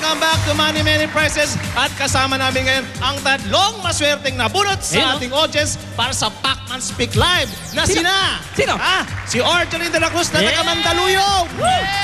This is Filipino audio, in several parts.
Welcome back to Money Many Prizes. At kasama namin ngayon ang tatlong maswerteng nabunot sa ating audience para sa Pacman Speak Live na sina. Sino? Si Orgeline de la Cruz na taga Mandaluyong.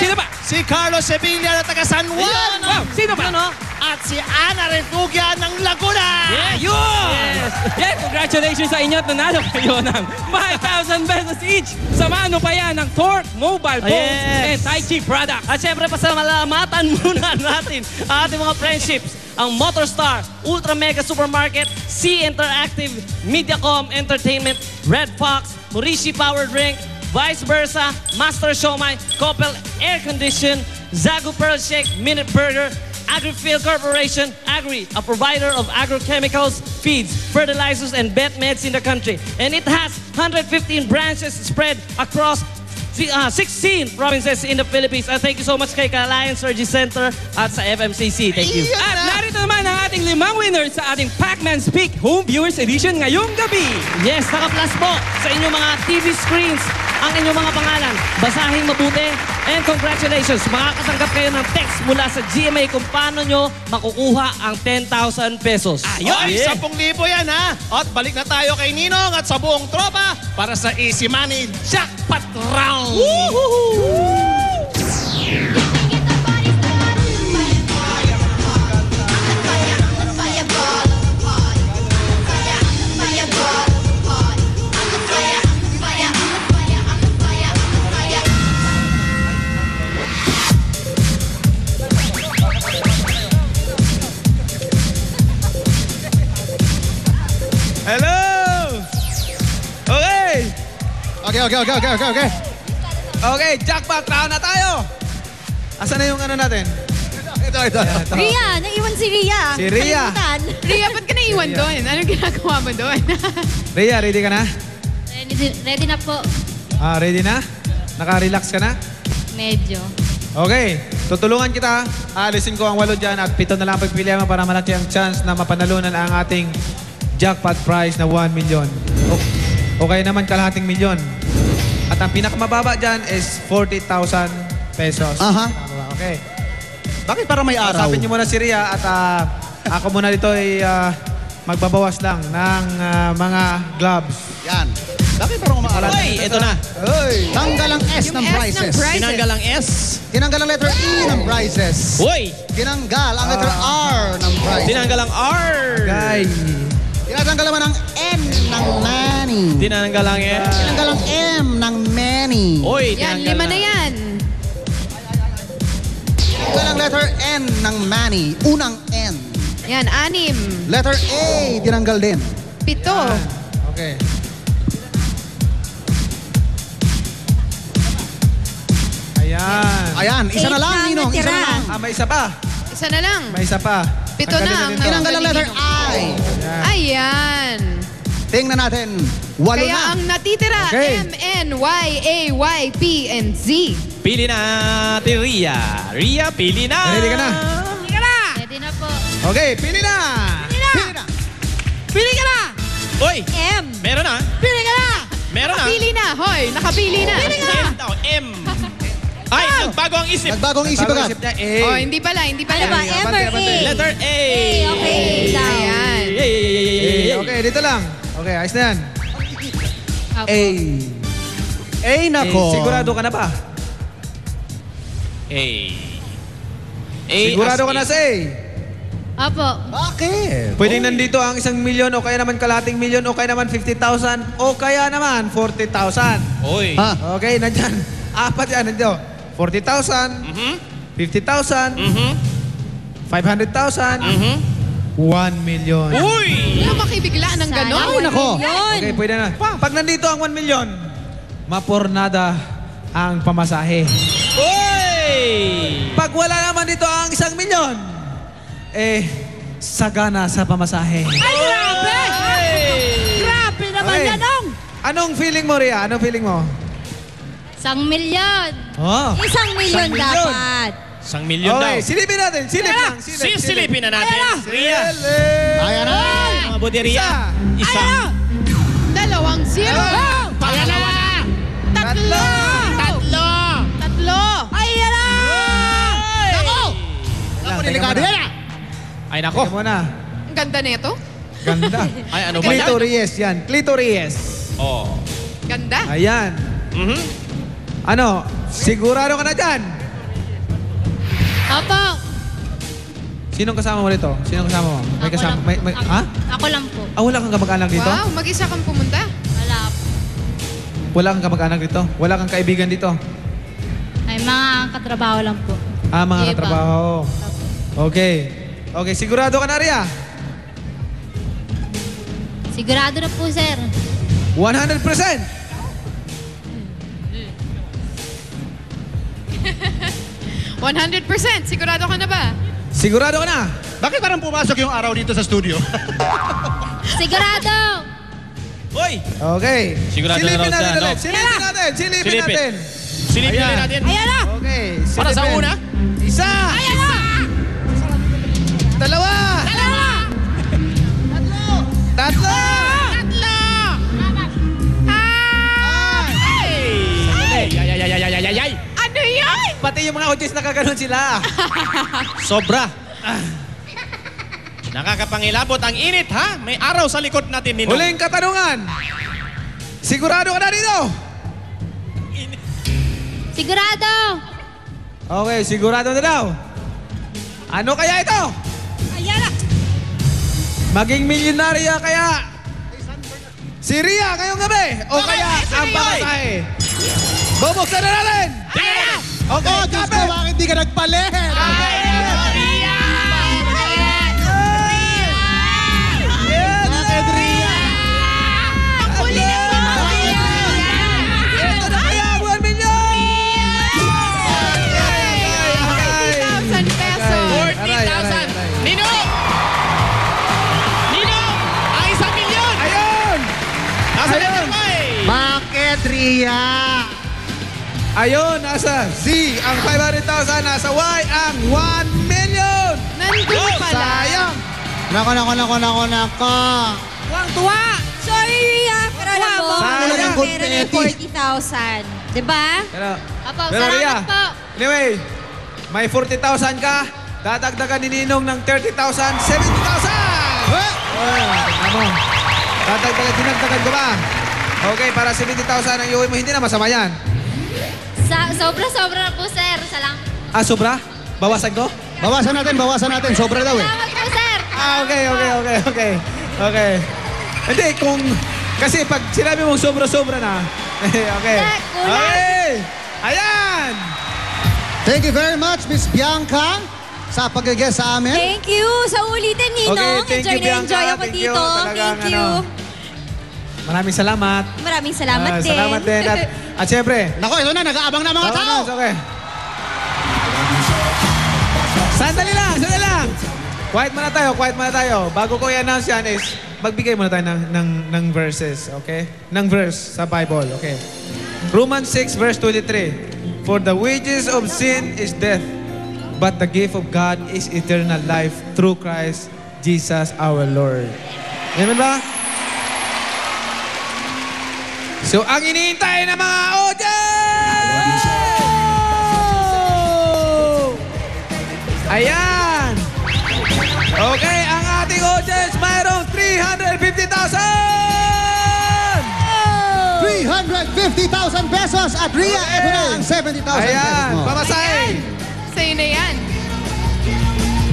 Sino ba? Si Carlos Sevilla na taga San Juan. Wow, sino ba? At si Ana Refugia ng Laguna. Yes, congratulations sa inyo at nanalo kayo ng 5,000 pesos each. Samahan mo pa yan ng Torque Mobile Phones and Tai Chi products. At syempre, pasalamatan muna natin ang ating mga friendships. Ang Motorstar, Ultra Mega Supermarket, C Interactive, Mediacom Entertainment, Red Fox, Morishi Power Drink, Vice Versa, Master Shomai, Coppel Air Condition, Zagu Pearl Shake, Minute Burger, Agri-Field Corporation, Agri, a provider of agrochemicals, feeds, fertilizers, and vet meds in the country. And it has 115 branches spread across 16 provinces in the Philippines. And thank you so much kay Kalayaan Surgery Center at sa FMCC. Thank you. At narito naman ang ating 5 winners sa ating Pacman Speak Home Viewers Edition ngayong gabi. Yes, naka-plus po sa inyong mga TV screens ang inyong mga pangalan. Basahin mabuti. And congratulations, makakatanggap kayo ng text mula sa GMA kung paano nyo makukuha ang 10,000 pesos. Ayun, 10,000 yan ha. At balik na tayo kay Ninong at sa buong tropa para sa Easy Money Jackpot Round. Hello! Okay. Okay, jackpot round na tayo. Asan na yung ano natin? Ito. Ria, naiwan si Ria. Si Ria. Kalimutan. Ria, ba't ka naiwan doon? Anong ginagawa mo doon? Ria, ready ka na? Ready na po. Ready na? Naka-relax ka na? Medyo. Okay, tutulungan kita. Aalisin ko ang 8 dyan at 7 na lang pagpilihan mo para malaki ang chance na mapanalunan ang ating jackpot prize na 1 million. Okay naman kalahating milyon. At ang pinakamababa dyan is 40,000 pesos. Okay. Bakit para may araw? Sabihin niyo muna si Ria at ako muna dito ay magbabawas lang ng mga gloves. Yan. Bakit para umaaraw? Ito na. Tanggal ang S ng prizes. Tinanggal ang S. Tinanggal ang letter E ng prizes. Hoy! Tinanggal ang letter R ng prizes. Tinanggal ang R. Guy. Tinatanggal naman ang N ng Manny. Tinanggal ang S. Tinanggal ang M ng Manny. Hoy, Yan, tinanggal 5 na yan. Tinanggal ang letter N ng Manny. Unang N. Yan, 6. Letter A, tinanggal din. 7. Okay. Ayan, isa na lang, Ninong. Isa na lang. May isa pa. Isa na lang. May isa pa. 7 na ang Tinanggal ang letter I. Ayan. Tingnan natin. 8 Kaya na. ang natitira, Okay. M, N, Y, A, Y, P, and Z. Pili na natin Ria. Ria, pili na. Ready ka na? Ready na po. Okay, pili na! Pili ka na! Hoy, M. meron na. Pili ka na! Meron na. Nakapili na, hoy. Nakapili na. M daw, M. Ay, nagbago ang isip. Nagbagong isip agad. Isip niya, A. Oh, hindi pala. Ano ba? M or A? Letter A. Okay, daw. Ayan. Okay, dito lang. Okay, ayos na yan. A. A nako. Sigurado ka na ba? A. A. Sigurado ka na sa A. Opo. Bakit? Pwedeng nandito ang 1 milyon o kaya naman kalahating milyon o kaya naman 50,000 o kaya naman 40,000. Oy. Ha? Okay, nandyan. 4 yan, nandito. 40,000, 50,000, 500,000, 1 million. Uy! Ano makibigla ng Sana gano'n? Ay, nako. Yun. Okay, pwede na. Pag nandito ang 1 million, mapornada ang pamasahe. Uy! Pag wala naman dito ang 1 milyon, sagana sa pamasahe. Ay, grabe! Grabe naman Okay. yan, Ong. Anong feeling mo, Ria? Anong feeling mo? 1 milyon. Oh. 1 milyon 1 milyon. dapat. 1 milyon daw. Okay, silipin natin. Silip lang. Sisilipin na natin. Ria. Ayan na. Mabuti Ria. Isa. 2 0. Pangalawa na. 3. 3. Ayan na! Ako! delikado yan ah! Ay, nako. Teka muna. Ang ganda nito. Ganda. Ay, ano ba yan? Clitoris yan. Clitoris. Oh. Ganda. Ayan. Mhm. Ano? Sigurado ka na dyan? Opo. Sinong kasama mo dito? Sinong kasama mo? May Ako kasama? lang. Ha? Ako lang po. Ah, wala kang kamag-anak dito? Wow, mag-isa kang pumunta. Wala po. Wala kang kamag-anak dito? Wala kang kaibigan dito? Ay, mga katrabaho lang po. Ah, mga Iba. katrabaho. Okay. Okay, sigurado ka na, Ria? Sigurado na po, sir. 100%! 100%. Sigurado ka na ba? Sigurado ka na? Bakit parang pumasok yung araw dito sa studio? Sigurado! Hoy! Okay. Sigurado na Silipin raw siya, natin no? ulit. Silipin natin. Silipin Silipin. natin. Silipin Ayan. natin. Ayan na! Okay. Para sa silipin. una. Isa. Ayan na! Dalawa. Dalawa! Tatlo. Ay! Ano yan? Pati yung mga audience nakaganon sila. Sobra. Nakakapangilabot ang init, ha? May araw sa likod natin, Ninong. Huling katanungan. Sigurado ka na dito? Sigurado! Okay, sigurado na daw. Ano kaya ito? Ayan na! Maging milyonarya kaya si Ria ngayong gabi? O kaya ang pamasahe? Bubuksan na natin! Okay, Oh, Diyos ko, bakit di ka nagpalit? Bakit, Ria? Ito na kaya ang 1 million! 40,000 pesos. 40,000. Ninong! Ninong! Ang 1 milyon! Ayun! Nasa Ayun! letter Y! Bakit, Ria? Ayun, nasa Z ang 500,000, nasa Y ang 1 million! Nandun pala. Sayang! Nako. Tuwang-tuwa! Sorry, Ria! Pero alam mo, Sayang. meron yung 40,000. Diba? Pero, Apo, pero Ria, salamat po. anyway, may 40,000 ka, dadagdagan ni Ninong ng 30,000, 70,000! Ano? Dinagdagan ko ba? Okay, para 70,000 ang iuwi mo, hindi na masama yan. Sobra-sobra na po, sir. Salamat. Ah, sobra? Bawasan ko? Bawasan natin. Sobra daw eh. Salamat po, sir. Ah, okay. Hindi, kasi pag sinabi mong sobra-sobra na, okay. Kulang. Okay! Ayan! Thank you very much, Miss Bianca, sa pag-guest sa amin. Thank you sa ulitin, Ninong. Okay, thank you, Enjoy na enjoy Bianca. ako Thank you. dito. Talagang, Thank you. Maraming salamat. Maraming salamat din. Salamat din. At syempre, Nako, ito na, nag-aabang na mga tao. Okay. Sandali lang. Quiet muna tayo. Bago ko i-announce yan is, magbigay muna tayo ng verses, okay? Ng verse sa Bible, okay? Romans 6 verse 23. For the wages of sin is death, but the gift of God is eternal life through Christ Jesus our Lord. Amen ba? So, ang iniintay ng mga audience! Ayan! Okay, ang ating audience mayroong 350,000! 350,000 pesos at Ria, Okay. ito na ang 70,000 pesos Ayan, mo. pamasahe! Sa'yo na yan.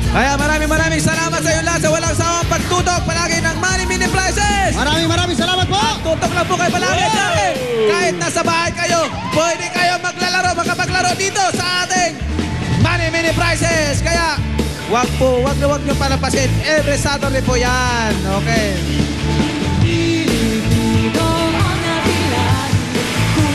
Kaya maraming salamat sa iyo lahat sa walang sawang pagtutok palagi ng Money Mini Prizes! Maraming salamat po. Tutok lang po kayo palagi sa akin! Kahit nasa bahay kayo, pwede kayo makapaglaro dito sa ating Money Mini Prizes! Kaya, wag niyo palapasin. Every Saturday po yan. Okay.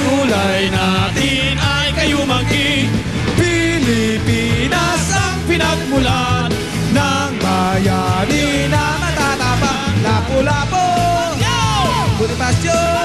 Kulay natin ay kayumanggi. Pilipinas ang pinagmulan ng bayani na matatapang. Lapu-lapu! Bonifacio!